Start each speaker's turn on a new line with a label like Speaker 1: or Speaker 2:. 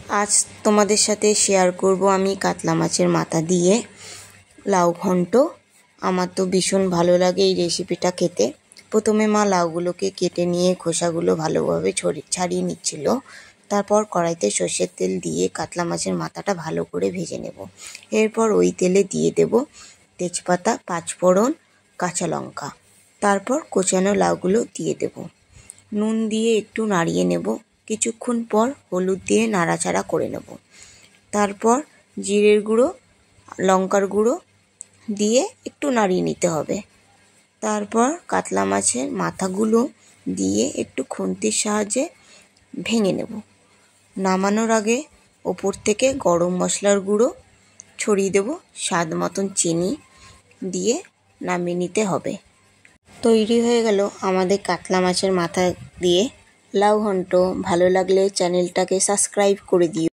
Speaker 1: আজ তোমাদের সাথে শেয়ার করব আমি কাতলা মাছের মাথা দিয়ে লাউ ঘন্ট। আমার তো ভীষণ ভালো লাগে এই রেসিপিটা খেতে। প্রথমে মা লাউগুলোকে কেটে নিয়ে খোসাগুলো ভালোভাবে ছাড়িয়ে নিচ্ছিল। তারপর কড়াইতে সর্ষের তেল দিয়ে কাতলা মাছের মাথাটা ভালো করে ভেজে নেব। এরপর ওই তেলে দিয়ে দেব তেজপাতা, পাঁচফোড়ন, কাঁচা লঙ্কা। তারপর কোচানো লাউগুলো দিয়ে দেব। নুন দিয়ে একটু নাড়িয়ে নেব। কিছুক্ষণ পর হলুদ দিয়ে নাড়াচাড়া করে নেব। তারপর জিরের গুঁড়ো, লঙ্কার গুঁড়ো দিয়ে একটু নাড়িয়ে নিতে হবে। তারপর কাতলা মাছের মাথাগুলো দিয়ে একটু খুন্তির সাহায্যে ভেঙে নেব। নামানোর আগে ওপর থেকে গরম মশলার গুঁড়ো ছড়িয়ে দেব, স্বাদ মতন চিনি দিয়ে নামিয়ে নিতে হবে। তৈরি হয়ে গেল আমাদের কাতলা মাছের মাথা দিয়ে লাউ ঘন্ট। ভালো লাগলে চ্যানেলটাকে সাবস্ক্রাইব করে দিও।